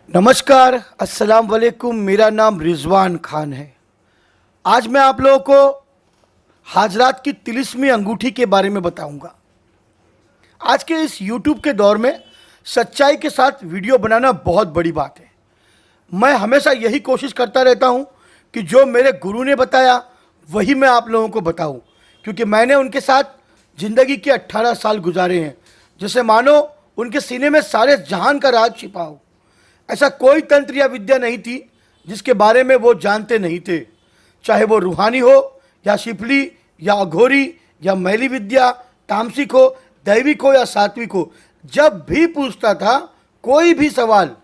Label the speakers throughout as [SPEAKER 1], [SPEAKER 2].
[SPEAKER 1] नमस्कार, अस्सलाम वालेकुम। मेरा नाम रिजवान खान है। आज मैं आप लोगों को हाजरात की तिलिस्मी अंगूठी के बारे में बताऊंगा। आज के इस यूट्यूब के दौर में सच्चाई के साथ वीडियो बनाना बहुत बड़ी बात है। मैं हमेशा यही कोशिश करता रहता हूं कि जो मेरे गुरु ने बताया वही मैं आप लोगों को बताऊं, क्योंकि मैंने उनके साथ ज़िंदगी के 18 साल गुजारे हैं। जैसे मानो उनके सीने में सारे जहान का राज छिपा हो। ऐसा कोई तंत्र या विद्या नहीं थी जिसके बारे में वो जानते नहीं थे, चाहे वो रूहानी हो या शिफली या अघोरी या मैली विद्या, तामसिक हो, दैविक हो या सात्विक हो। जब भी पूछता था कोई भी सवाल,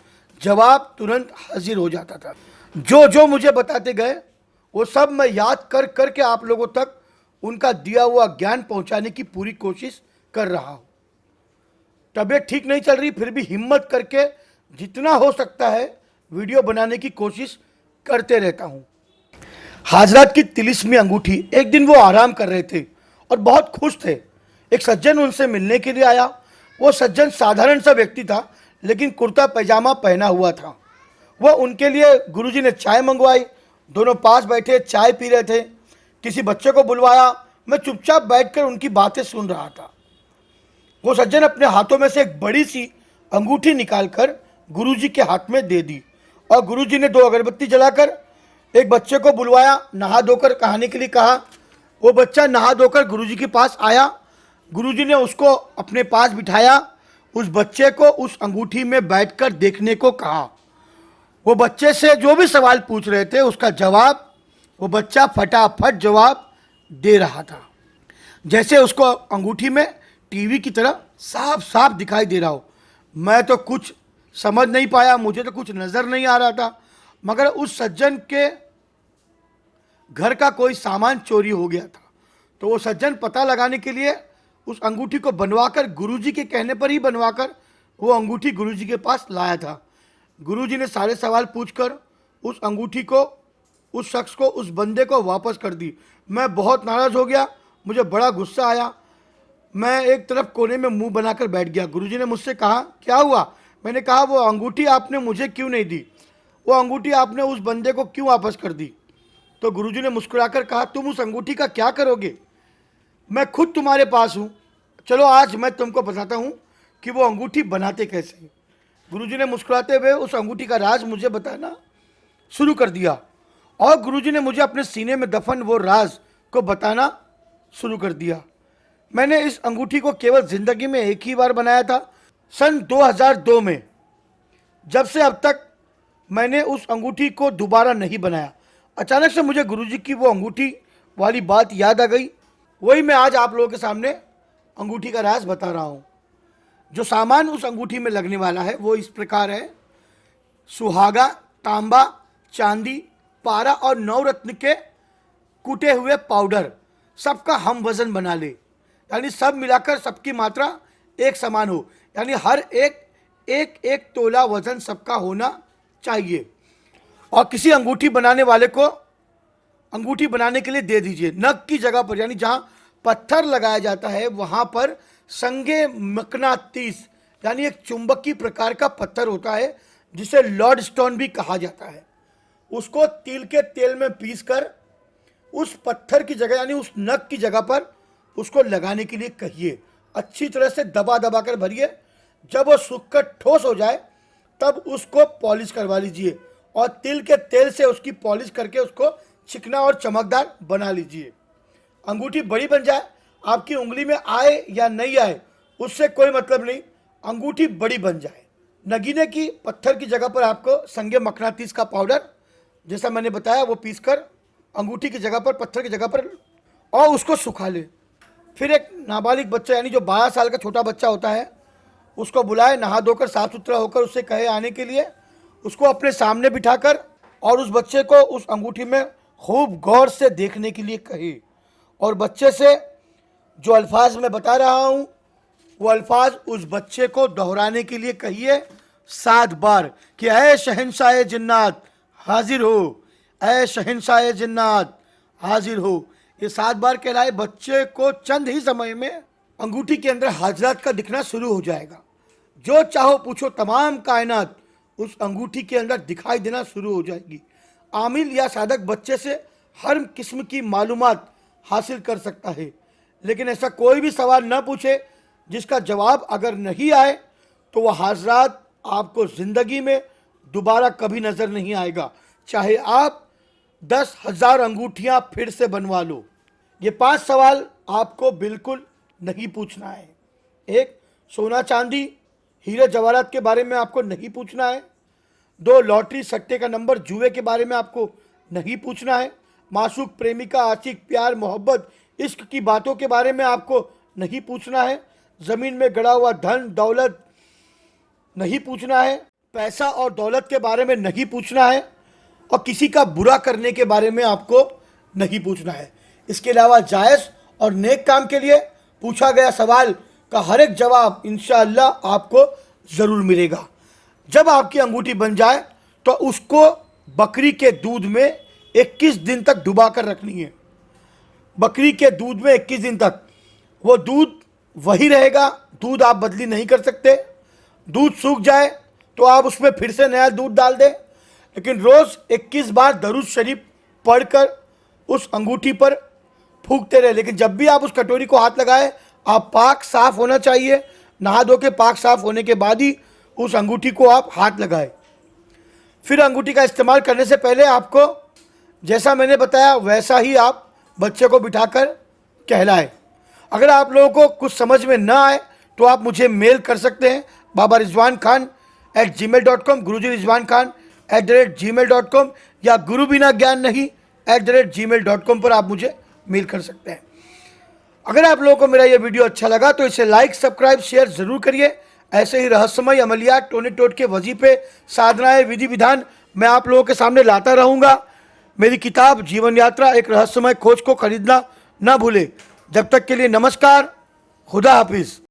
[SPEAKER 1] जवाब तुरंत हाजिर हो जाता था। जो जो मुझे बताते गए वो सब मैं याद कर कर के आप लोगों तक उनका दिया हुआ ज्ञान पहुंचाने की पूरी कोशिश कर रहा हूँ। तबीयत ठीक नहीं चल रही, फिर भी हिम्मत करके जितना हो सकता है वीडियो बनाने की कोशिश करते रहता हूँ। हाजरात की तिलिस्मी अंगूठी। एक दिन वो आराम कर रहे थे और बहुत खुश थे। एक सज्जन उनसे मिलने के लिए आया। वो सज्जन साधारण सा व्यक्ति था, लेकिन कुर्ता पैजामा पहना हुआ था। वह उनके लिए गुरुजी ने चाय मंगवाई। दोनों पास बैठे चाय पी रहे थे। किसी बच्चे को बुलवाया। मैं चुपचाप बैठकर उनकी बातें सुन रहा था। वो सज्जन अपने हाथों में से एक बड़ी सी अंगूठी निकालकर गुरुजी के हाथ में दे दी और गुरुजी ने 2 अगरबत्ती जलाकर एक बच्चे को बुलवाया, नहा धोकर कहानी के लिए कहा। वो बच्चा नहा धोकर गुरुजी के पास आया। गुरुजी ने उसको अपने पास बिठाया। उस बच्चे को उस अंगूठी में बैठकर देखने को कहा। वो बच्चे से जो भी सवाल पूछ रहे थे उसका जवाब वो बच्चा फटाफट जवाब दे रहा था, जैसे उसको अंगूठी में टीवी की तरह साफ साफ दिखाई दे रहा हो। मैं तो कुछ समझ नहीं पाया, मुझे तो कुछ नज़र नहीं आ रहा था, मगर उस सज्जन के घर का कोई सामान चोरी हो गया था। तो वो सज्जन पता लगाने के लिए उस अंगूठी को बनवाकर, गुरुजी के कहने पर ही बनवाकर, वो अंगूठी गुरुजी के पास लाया था। गुरुजी ने सारे सवाल पूछकर उस अंगूठी को, उस शख्स को, उस बंदे को वापस कर दी। मैं बहुत नाराज़ हो गया, मुझे बड़ा गुस्सा आया। मैं एक तरफ कोने में मुंह बनाकर बैठ गया। गुरुजी ने मुझसे कहा, क्या हुआ? मैंने कहा, वो अंगूठी आपने मुझे क्यों नहीं दी? वो अंगूठी आपने उस बंदे को क्यों वापस कर दी? तो गुरुजी ने मुस्कुराकर कहा, तुम उस अंगूठी का क्या करोगे? मैं खुद तुम्हारे पास हूँ। चलो आज मैं तुमको बताता हूँ कि वो अंगूठी बनाते कैसे हैं। गुरुजी ने मुस्कुराते हुए उस अंगूठी का राज मुझे बताना शुरू कर दिया और गुरुजी ने मुझे अपने सीने में दफन वो राज को बताना शुरू कर दिया। मैंने इस अंगूठी को केवल ज़िंदगी में एक ही बार बनाया था, सन 2002 में। जब से अब तक मैंने उस अंगूठी को दोबारा नहीं बनाया। अचानक से मुझे गुरुजी की वो अंगूठी वाली बात याद आ गई। वही मैं आज आप लोगों के सामने अंगूठी का राज बता रहा हूँ। जो सामान उस अंगूठी में लगने वाला है वो इस प्रकार है। सुहागा, तांबा, चांदी, पारा और नवरत्न के कूटे हुए पाउडर, सबका हम वज़न बना ले, यानी सब मिलाकर सबकी मात्रा एक समान हो, यानी हर एक तोला वज़न सबका होना चाहिए। और किसी अंगूठी बनाने वाले को अंगूठी बनाने के लिए दे दीजिए। नग की जगह पर, यानी जहाँ पत्थर लगाया जाता है वहाँ पर संगे मकनातीस, यानी एक चुंबकीय प्रकार का पत्थर होता है जिसे लॉर्ड स्टोन भी कहा जाता है। उसको तिल के तेल में पीसकर उस पत्थर की जगह, यानी उस नग की जगह पर उसको लगाने के लिए कहिए। अच्छी तरह से दबा दबा कर भरिए। जब वो सूख कर ठोस हो जाए तब उसको पॉलिश करवा लीजिए और तिल के तेल से उसकी पॉलिश करके उसको चिकना और चमकदार बना लीजिए। अंगूठी बड़ी बन जाए, आपकी उंगली में आए या नहीं आए उससे कोई मतलब नहीं, अंगूठी बड़ी बन जाए। नगीने की पत्थर की जगह पर आपको संगे मकनातीस का पाउडर, जैसा मैंने बताया, वो पीसकर अंगूठी की जगह पर, पत्थर की जगह पर, और उसको सुखा ले। फिर एक नाबालिग बच्चा, यानी जो 12 साल का छोटा बच्चा होता है, उसको बुलाए, नहा धोकर साफ सुथरा होकर उससे कहे आने के लिए। उसको अपने सामने बिठाकर और उस बच्चे को उस अंगूठी में खूब गौर से देखने के लिए कहे और बच्चे से जो अल्फाज मैं बता रहा हूँ वो अल्फाज उस बच्चे को दोहराने के लिए कहिए 7 बार कि ऐ शहंशाह जिन्नात हाजिर हो, ऐ शहंशाह जिन्नात हाजिर हो। ये 7 बार कहलाए। बच्चे को चंद ही समय में अंगूठी के अंदर हाजरात का दिखना शुरू हो जाएगा। जो चाहो पूछो, तमाम कायनात उस अंगूठी के अंदर दिखाई देना शुरू हो जाएगी। आमिल या साधक बच्चे से हर किस्म की मालूमात हासिल कर सकता है, लेकिन ऐसा कोई भी सवाल न पूछे जिसका जवाब अगर नहीं आए तो वह हजरात आपको ज़िंदगी में दोबारा कभी नज़र नहीं आएगा, चाहे आप 10,000 अंगूठियाँ फिर से बनवा लो। ये 5 सवाल आपको बिल्कुल नहीं पूछना है। एक, सोना चांदी हीरे जवाहरात के बारे में आपको नहीं पूछना है। 2, लॉटरी सट्टे का नंबर जुए के बारे में आपको नहीं पूछना है। माशूक प्रेमिका आशिक प्यार मोहब्बत इश्क की बातों के बारे में आपको नहीं पूछना है। ज़मीन में गड़ा हुआ धन दौलत नहीं पूछना है। पैसा और दौलत के बारे में नहीं पूछना है, और किसी का बुरा करने के बारे में आपको नहीं पूछना है। इसके अलावा जायज़ और नेक काम के लिए पूछा गया सवाल का हर एक जवाब इंशाअल्लाह आपको ज़रूर मिलेगा। जब आपकी अंगूठी बन जाए तो उसको बकरी के दूध में 21 दिन तक डुबा कर रखनी है। बकरी के दूध में 21 दिन तक वो दूध वही रहेगा, दूध आप बदली नहीं कर सकते। दूध सूख जाए तो आप उसमें फिर से नया दूध डाल दें, लेकिन रोज़ 21 बार दरूद शरीफ पढ़कर उस अंगूठी पर फूंकते रहे। लेकिन जब भी आप उस कटोरी को हाथ लगाएं, आप पाक साफ़ होना चाहिए। नहा धो के पाक साफ़ होने के बाद ही उस अंगूठी को आप हाथ लगाएं। फिर अंगूठी का इस्तेमाल करने से पहले आपको जैसा मैंने बताया वैसा ही आप बच्चे को बिठाकर कहलाएं। अगर आप लोगों को कुछ समझ में ना आए तो आप मुझे मेल कर सकते हैं babarizwankhan@gmail.com, गुरुजी रिजवान खान @gmail.com या गुरु बिना ज्ञान नहीं @gmail.com पर आप मुझे मेल कर सकते हैं। अगर आप लोगों को मेरा ये वीडियो अच्छा लगा तो इसे लाइक सब्सक्राइब शेयर ज़रूर करिए। ऐसे ही रहस्यमय अमलियात टोने टोट के वजीफे साधनाएँ विधि विधान मैं आप लोगों के सामने लाता रहूँगा। मेरी किताब जीवन यात्रा एक रहस्यमय खोज को खरीदना ना भूले। जब तक के लिए नमस्कार, खुदा हाफिज़।